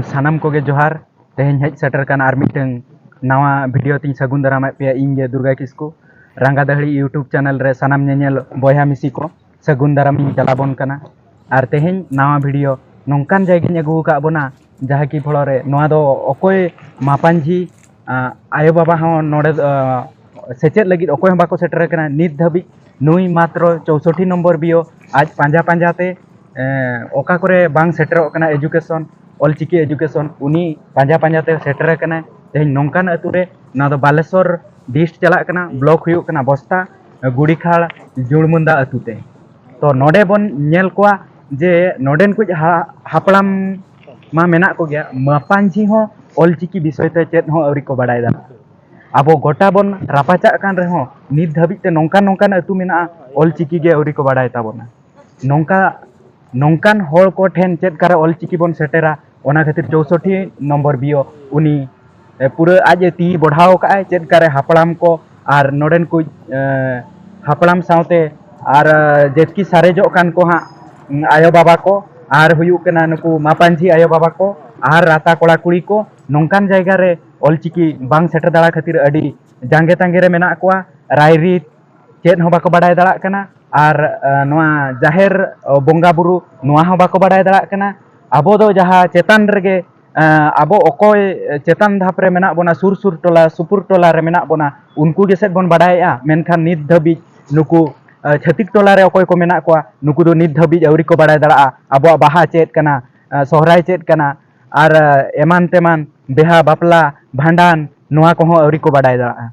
सानाम को गे जोहार तेहें hedge shutter काना आर मिटंग नवा वीडियो तीन सगुन दाराम पे इंगे दुर्गा किस्कु रंगा दहड़ी यूट्यूब चैनल रे सानाम नेनेल बया मिसी को सगुन दाराम चलाबन काना आर तेहें नवा वीडियो नौकान जायगाኝ अगू का बना जहाँ की फलरे नवा दो अकोय मापांझी आयो बाबा हो नोडे सेचेद लगी अकोय हम बाको सेटर काना नित धाबी नुई मात्र 64 नंबर बियो आज पांजा पांजाते ओका करे बांग सेटर काना एजुकेशन ऑलचिकी एजुकेशन उनी पांजा पांजाते सेटर काना तेहें नौकान अतुरे ना दो बालेश्वर डिस्ट चला काना ब्लॉक हुयुक काना बस्ता गुड़ीखाड़ जुड़मुंदा अतुते तो नोडे बन नेल कोआ जे नोडेन कुछ हापड़ाम मा मेना को गया मापांझी हो ऑलचिकी विषय ते चेत हो अवरी को बाडाय दा आबो गोटा बन रापाचा कान रे हो नित धाबिते नौकान नौकान अतु मेना ऑलचिकी गे अवरी को बाडाय ताबोना नौका नौकान होड़ को ठेन चेत करे ऑलचिकी बन सेटेरा ओना खातिर 64 नंबर बियो उनी पूरा आज ती बढ़ाव का चेत करे हापड़ाम को आर नोडेन कुछ हापड़ाम सावते आर जेतकी सारेजो कान को हा आयो बाबा को आर हुयुक कना नुकु मापांझी आयो बाबा को आर राता कोड़ा कुड़ी को नौकान जायगा रे ऑलचिकी बांग सेटर दाड़ा खातिर अडी जांगे तांगे रे मेना कोआ रायरी चेत हो बाको बाडाय दाड़ा कना आर नोआ जाहेर बोंगा बुरु नोआ हो बाको बाडाय दाड़ा कना आबो दो जहा चेतान रेगे आबो अकोय चेतान धाप रे मेना बोना सुर सुर टोला सुपुर टोला रे मेना बोना उनको गेसेट बन बाडायआ मेनखान नित धाबी नुकु छतिक टोला रे अकोय को मेना कोआ नुकु दो नित धाबी अवरी को बाडाय दाड़ा आबो बाहा चेत कना सोहराय चेत कना आर एमान तेमान बेहा बापला भांडान नोआ को अवरी को बाडाय दाड़ा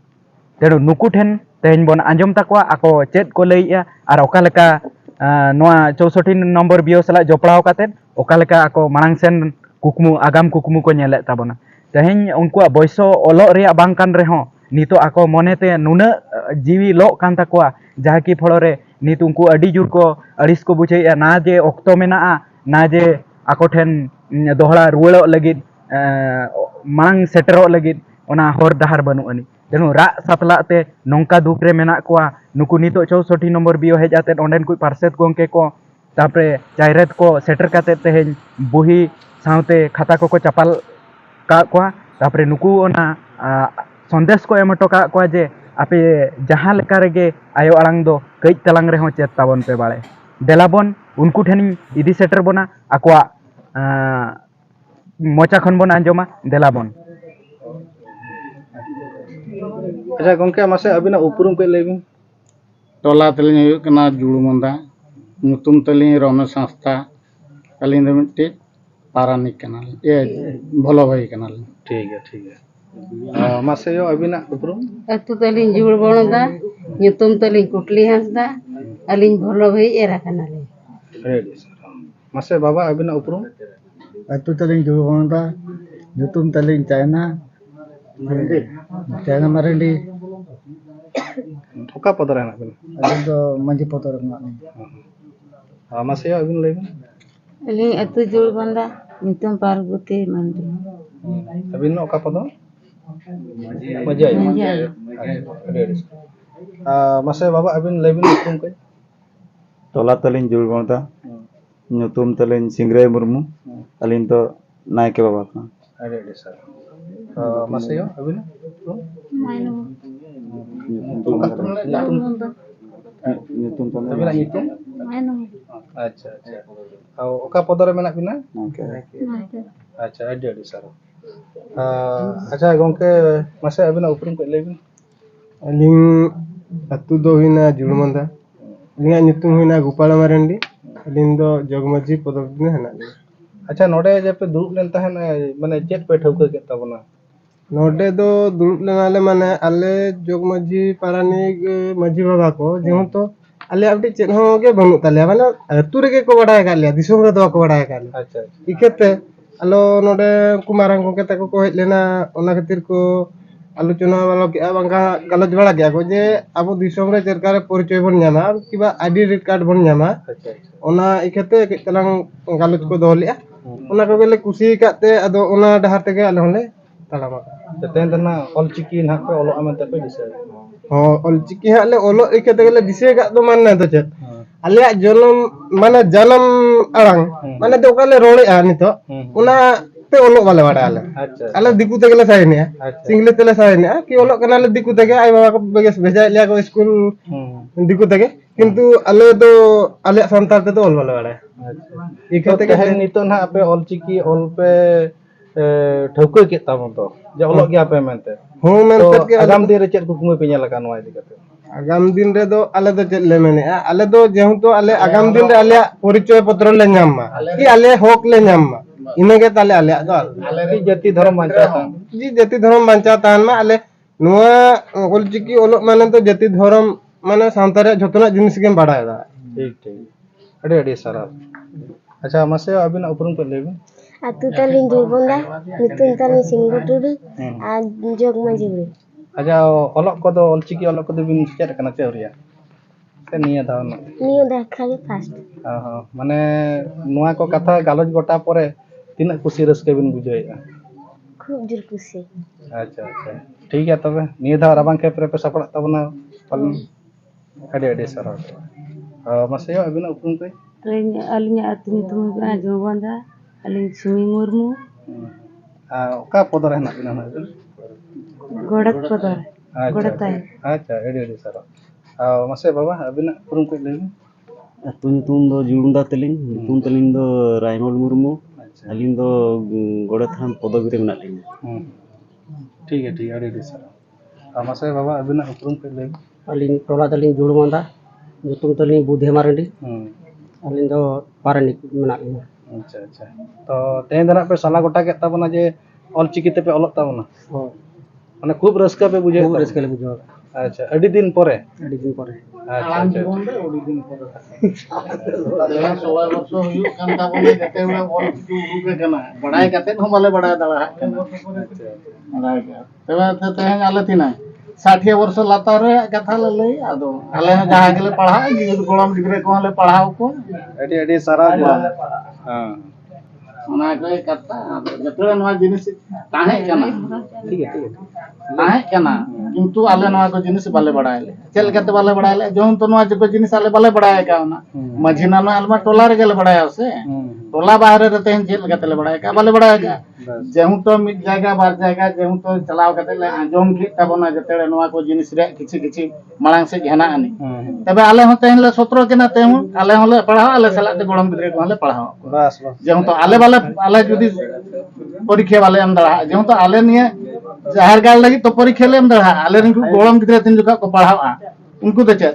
तेणु नुकु ठेन तेहें बन आंजम तकवा आको चेत को लैया आर ओका लेका नोआ 64 नंबर बियो सला जोपड़ाव कातेन ओका लेका आको मांग सेन कुकमु आगाम कुकमु को नेले ताबोना तेहें उनको बयसो ओलो रेया बांग कान रेहो नितो आको मनेते नुना जीवी लो कान तकवा जहाँ की फलरे नित उनको अडी जुर को अड़िस को बुझेया ना जे ऑक्तो मेना ना जे आको ठेन दोहड़ा रुवाड़ो लगिद मांग सेटरो लगिद ओना होर दाहार बनु अनि तेनु रा सातलाते नौका दुख रे मेना कोआ नुकु नितो 64 नंबर बियो हेज आते ओंडेन कुछ पार्सेद गोंके को तापरे चायरेत को सेटर काते तेहें बुही सावते खाता को चपाल का कोआ तापरे नुकु ओना संदेश को एम टोका कोआ जे आपे जहाँ लेका रेगे आयो आड़ांग दो कई तलांग रे हो चेत ताबन पे बाड़े देलाबन उनको ठेन इदी सेटर बना आकोआ मोचा खन बन आंजमा देलाबन अच्छा गंके मासे अबिना उपरुम पे लेबिन टोला तलिंग हुयुक कना जुड़मुंदा नुतुम तलिंग रमेश संस्था अलिंग दो मिट्टी पारानिक कना ए भलो भाई कना ठीक है मासे यो अबिना उपरुम अतु तलिंग जुड़ बनदा ᱧᱩᱛᱩᱢ तलिंग कुटली हंसदा अलिंग भलो भई एरा कनाले रेडी मासे बाबा अबिना उपरुम अतु तलिंग जुड़ बनदा ᱧᱩᱛᱩᱢ तलिंग चाइना चाइना मारेंडी ठोका पदर है बिन अलिंग दो मंजी पतर ना मासे यो अबिन लेबिन अलिंग अतु जुड़ बनदा ᱧᱩᱛᱩᱢ पार्वती मंडी अबिन ओका पदर मजा रेडी मासे बाबा अबिन लेबिन उपरुम के टोला तलिंग जुड़ बनदा ᱧᱩᱛᱩᱢ तलिंग सिंगरे मुर्मू अलिंग तो नायके बाबा का रेडी सर मासे यो अबिन ᱧᱩᱛᱩᱢ अबिना ᱧᱩᱛᱩम अच्छा ओका पदर मेना बिना अच्छा अडी सर अच्छा गंके मासे अबिना उपरुम के लेबिन अलिंग अतु दो हिना जुड़ मंदा अलिंग ᱧᱩᱛᱩᱢ हिना गोपाल मारेंडी अलिंग दो जगमजी पदक ने हना अच्छा नोडे जे पे दुरुब लेन तहन माने चेत पे ठौका के ताबना नोडे दो दुरुब लेनाले माने आले जगमजी पारानिक मजी बाबा को जेहु तो आले अपडी चेत हो के बनु ताले माने अतु रेगे को बडाय काले दिसोम रे दो को बडाय काले अच्छा इकेते आलो नोडे कुमारंग को केता को हेज लेना ओना खातिर को आलोचना वाला के बांगा गलत बड़ा गया को जे अब दिसोम रे सरकार परिचय बन न्यामा किबा आईडी कार्ड बन न्यामा अच्छा ओना इकेते के तलांग गलत को दोलिया ओना को गेले कुसी काते अदो ओना डहार तेगे आले होले तालामा तेन तना ऑलचिकी ना पे ओलो अमन तपे दिसे हो ऑलचिकी हाले ओलो इकेते गेले दिसे का तो मानना तो चेत आले जन्म माने जन्म अड़ांग माने तो काले रोले आ नितो ओना te olok bale bada ale. अच्छा Ale diku tege le sain ya. अच्छा Single tele sain ya. Ki olok kana ale diku tege ai baba ko beges beja liya ko school diku tege. Kintu ale do ale santar te to ol bale bada. अच्छा Ika तो tege तहन नितो ना पे ऑलचिकी all पे ठौके के ताबो तो जे ऑलक गया पे मेनते ho men तो tet ke आगाम दिन रे चेक कुकुम पे nyala kan wa idikate agam din re do ale do chet le mene ale do jehutu ale agam din re ale porichoy patro le nyam ma ki ale hok le nyam ma inage tale ale do की जाति धर्म बांचा था ji jati dhorom bancha tahan ma ale nuwa olchiki olok mane to jati dhorom mane santare jotona jinis gem badai da ठीक ठीक अड़े अड़े सारा अच्छा मसे अबिन उपरम पे लेबे Atu taling jubonda, nitun taling singgutudu, jog majuri. अच्छा ऑलक को तो ऑलचिकी ऑलक को तो बिन चेक कना चेरिया से निया था ना Niyo dakha ge fast. हां माने नुआ को कथा गालोज गोटा परे तीन खुशी रस्के बिन बुझाइया Khub jur kusi. अच्छा अच्छा ठीक है तबे निया धा राबांग के पे सपड़ा तबना पालन अड़े अड़े सारा मसे अबिन उपरम पे Alinya atu nyutum kena jumanda, alin Sumi Murmu, का पदर है ना बिना ना Godat Podor, अच्छा Godat Ay. अच्छा एडी एडी सर मसे बाबा अबिना पुरुम को ले ᱟᱹᱛᱩ ᱧᱩᱛᱩᱢ ᱫᱚ ᱡᱩᱲᱩᱢᱫᱟ ᱛᱟᱹᱞᱤᱧ ᱧᱩᱛᱩᱢ ᱛᱟᱹᱞᱤᱧ ᱫᱚ ᱨᱟᱭᱢᱚᱞ ᱢᱩᱨᱢᱩ ᱟᱹᱞᱤᱧ ᱫᱚ ᱜᱚᱰᱮᱛ ᱦᱟᱲᱟᱢ ᱯᱚᱫᱚᱵᱤ ᱨᱮ ᱢᱮᱱᱟᱜ ᱞᱤᱧᱟ ठीक है एडी एडी सर मसे बाबा अबिना पुरुम को ले अलिंग टोला तलिंग जुड़मंदा nyutum तलिंग बुधे मारंडी अलिंग दो पारानिक मेनाक लिया अच्छा अच्छा तो तेन दना पे साला गोटा के ताबना जे ऑलचिकी ते पे ऑलक ताबना माने खूब रस्का पे बुझे खूब रस्के ले बुझो अच्छा अडी दिन परे अड़ी दिन पर अच्छा अच्छा सोलह वर्ष हुई kan tabone jate ula ol uruge kana badai kate ho male badai dala tebe tehen ale tina 60 वर्ष लातार रे कथा ले लई आदो आले जहां गेले पढ़ा गिर गोलम डिग्री को ले पढ़ाओ को एडी एडी सारा हां ona ko kata jatore नवा जिनिस ताहे kana ठीक है ताहे kana किंतु आले नवा को जिनिस बाले बढ़ाइले चल कते बाले बढ़ाइले जोन तो नवा जो जिनिस आले बाले बढ़ाए का ना मझिना नो आलमा टोला रे गेले बढ़ाया से टोला बाहर रहते हैं जेल कते ले बढ़ाए का बाले बढ़ाए का जेहु तो मिट जाएगा बार जाएगा जेहु तो चलाव कते ले आजम की तबना जतेड़े नवा को जिनिस रे किछि किछि मांग से हेना आनी तबे आले हो तेन ले 17 केना तेहु आले होले पढ़ाओ आले सला ते गोलम गिद्रे को ले पढ़ाओ बस बस जेहु तो आले वाले आले जुदी परीक्षा वाले हम दड़ा जेहु तो आले निये जहर गाल लगी तो परीक्षा ले हम दड़ा आले रिंकु गोलम गिद्रे तीन जुका को पढ़ाओ उनको तो चेक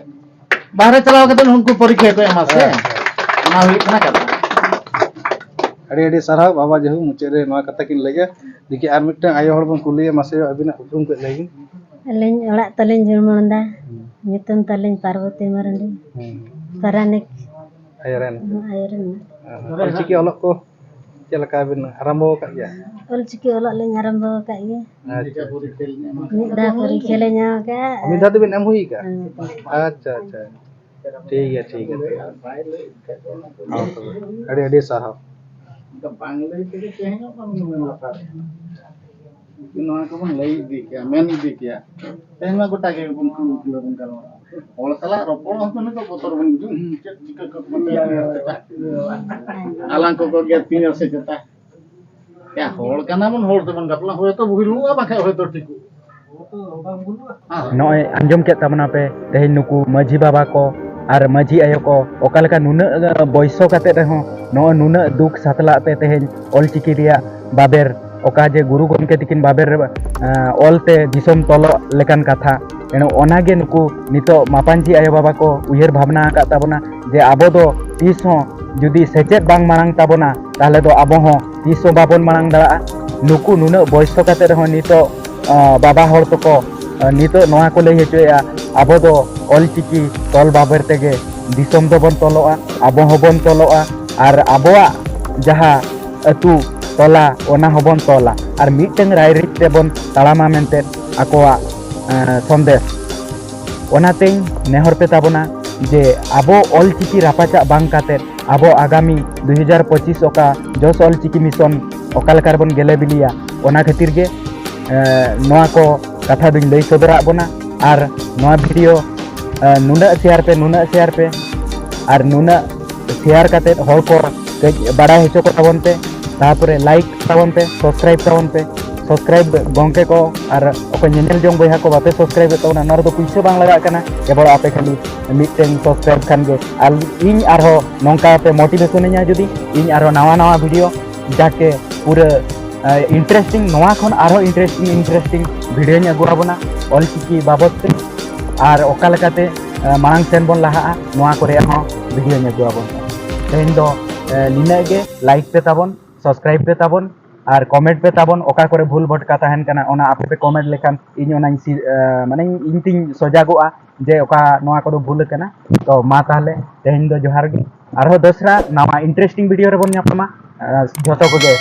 बाहर चलाव कते उनको परीक्षा को एमा से ना हुई ना कता अड़ी अड़ी सारा बाबा जेहु मुचे रे नवा कथा किन लगे देखि आर मिटन आयो हड़ बन कुलिए मसे अबिना उपरुम को लेगी Aling orak taling jurmanda, nitun taling Parvati marandi. Paranik ayaren ayran. ऑलचिकी ऑलक को चलका बिन आरंभ का गया Olchiki olak le ngarambo ka ye. अच्छा Nida puri kelenya ka. Amita तो बिन एम हुई का अच्छा अच्छा ठीक है हां तो अड़ी अड़ी सारा बांग्ला के कहेंगे नवा को बन लई दी क्या मेन दी क्या तेमा गोटा के बन को बन करो और साला रोपण हो तो बोतर बन जो चिका को आलां को गया 3 से जता क्या होड़ कना मन होड़ तो बन गपला होय तो भुलु बाखे होय तो ठीक नॉय अंजम के तबना पे तेहन नुकु माझी बाबा को और माझी आयो को ओकालका नुना बयसो काते रहो नो नुना दुख सातला ते तेहन ऑलचिकी रिया बाबेर ओका जे गुरु गमके तिकिन बाबेर ऑलते दिसम तलो लेकान कथा एनो ओनागे नुकु नितो मापांजी आयो बाबा को उयहर भावना का ताबना जे आबो दो तीस हो जुदी सेचेत बांग मांग ताबना ताले दो आबो हो तीस हो बाबन मांग दड़ा नुकु नुना बयसो काते रहो नितो बाबा हर तो को नितो नोआ को लई हेचोया आबो दो ऑलचिकी तल बाबेर तेगे दिसम दो बन तलोआ आबो होबन तलोआ और आबोआ जहा अतु तोला ओना होबन तोला और मिटeng रायरित तेबन तालामा मेनते आकोआ संदेश ओनातें नेहर पे ताबना जे आबो ऑलचिकी रापाचा बांग काते आबो आगामी 2025 ओका जस ऑलचिकी मिशन ओकालकार बन गेले बिलिया ओना खातिर गे नोआ को कथा दुñ लई सदरा बना और नोआ वीडियो नुना शेयर पे और नुना शेयर काते हर को बड़ा हेचो को ताबनते तारपरे लाइक ताबन पे सब्सक्राइब गंके को और अको नेनेल जोंग बयहा को बापे सब्सक्राइब ताबना नर दो पैसा बांग लगा कना केवल आपे खाली मिटन सब्सक्राइब खान गे आर इन आरो नोंका पे मोटिवेशन nya जुदी इन आरो नवा वीडियो जाके पूरा इंटरेस्टिंग नवा खन आरो इंटरेस्टिंग वीडियो nya अगुआ बना ऑलचिकी बाबत ते और ओका लेकाते मांग सेन बन लहा नवा करे हो वीडियो nya अगुआ बन तेन दो निना गे लाइक पे ताबन सब्सक्राइब पे ताबन और कमेंट पे ताबन ओका करे भूल भटका तहन कना ओना आपे पे कमेंट लेखान इन ओना माने इन तिन सजागोआ जे ओका नवा को भूल कना तो मा ताहले तेन दो जोहार गे आरो दसरा नवा इंटरेस्टिंग वीडियो रे बन ᱧᱟᱯᱟᱢᱟ ᱡᱚᱛᱚ ᱠᱚᱜᱮ